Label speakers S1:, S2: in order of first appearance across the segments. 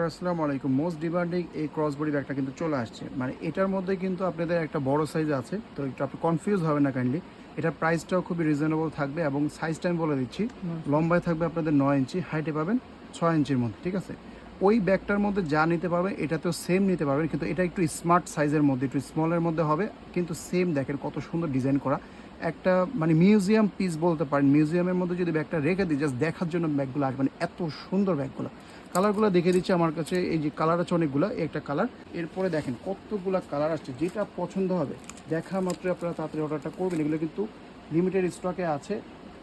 S1: আসসালামু আলাইকুম। Most demanding এই ক্রসবডি ব্যাগটা কিন্তু চলে আসছে। মানে এটার মধ্যে কিন্তু আপনাদের একটা বড় সাইজ আছে। তো একটু আপনি কনফিউজ হবেন না কাইন্ডলি। এটার প্রাইসটাও খুবই রিজনেবল থাকবে এবং সাইজটা আমি বলে দিচ্ছি। লম্বায় থাকবে আপনাদের 9 ইঞ্চি, হাইটে পাবেন 6 ইঞ্চির মধ্যে, ঠিক আছে? ওই ব্যাগটার মধ্যে যা নিতে পারবেন এটাতেও সেম নিতে পারবেন, কিন্তু এটা একটু স্মার্ট সাইজের মধ্যে, একটু স্মলের মধ্যে হবে, কিন্তু সেম দেখেন কত সুন্দর ডিজাইন করা। একটা মানে মিউজিয়াম পিস বলতে পারেন। মিউজিয়ামের মধ্যে যদি ব্যাগটা রেখে দিই জাস্ট দেখার জন্য ব্যাগগুলো আসবে, মানে এত সুন্দর ব্যাগগুলো। কালারগুলো দেখে দিচ্ছি আমার কাছে, এই যে কালার আছে অনেকগুলো, একটা কালার। এরপরে দেখেন কতগুলো কালার আসছে, যেটা পছন্দ হবে দেখা মাত্রই আপনারা তাড়াতাড়ি অর্ডারটা করবেন। এগুলো কিন্তু লিমিটেড স্টকে আছে।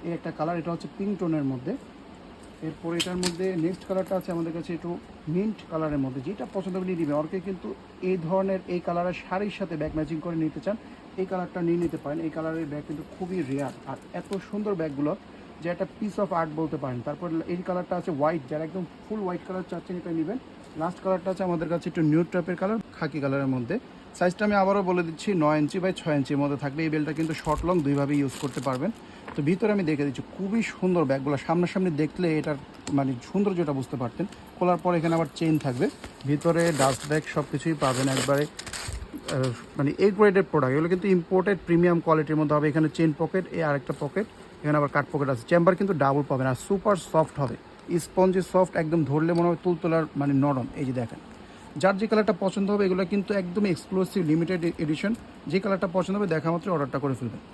S1: এই একটা কালার, এটা হচ্ছে পিঙ্ক টোনের মধ্যে। এরপরে এটার মধ্যে নেক্সট কালারটা আছে আমাদের কাছে একটু মিন্ট কালারের মধ্যে, যেটা পছন্দ হবে নিয়ে নেবেন। অর্কে কিন্তু এই ধরনের এই কালারের শাড়ির সাথে ব্যাগ ম্যাচিং করে নিতে চান, এই কালারটা নিয়ে নিতে পারেন। এই কালারের ব্যাগ কিন্তু খুবই রেয়ার, আর এত সুন্দর ব্যাগগুলো যে একটা পিস অফ আর্ট বলতে পারেন। তারপর এই কালারটা আছে হোয়াইট, যারা একদম ফুল হোয়াইট কালার চাচ্ছেন এটা নেবেন। লাস্ট কালারটা আছে আমাদের কাছে একটু নিউড টাইপের কালার, খাকি কালারের মধ্যে। সাইজটা আমি আবারও বলে দিচ্ছি, 9 ইঞ্চি বাই 6 ইঞ্চির মধ্যে থাকবে। এই বেলটা কিন্তু শর্ট লং দুইভাবে ইউজ করতে পারবেন। তো ভিতরে আমি দেখে দিচ্ছি, খুবই সুন্দর ব্যাগগুলো। সামনাসামনি দেখলে এটার মানে সৌন্দর্যটা বুঝতে পারতেন। খোলার পর এখানে আবার চেইন থাকবে, ভিতরে ডাস্ট ব্যাগ সব কিছুই পাবেন একবারে। মানে এই গ্রেডের প্রোডাক্ট, এগুলো কিন্তু ইম্পোর্টেড প্রিমিয়াম কোয়ালিটির মধ্যে হবে। এখানে চেইন পকেট, এই আরেকটা পকেট, এখানে আবার কাট পকেট আছে। চেম্বার কিন্তু ডাবল পাবেন, আর সুপার সফট হবে, স্পঞ্জি সফট, একদম ধরলে মনে হয় তুলতলার মানে নরম। এই যে দেখেন, যার যে কালারটা পছন্দ হবে, এগুলো কিন্তু একদম এক্সক্লুসিভ লিমিটেড এডিশন। যে কালারটা পছন্দ হবে দেখা মাত্র অর্ডারটা করে ফেলবেন।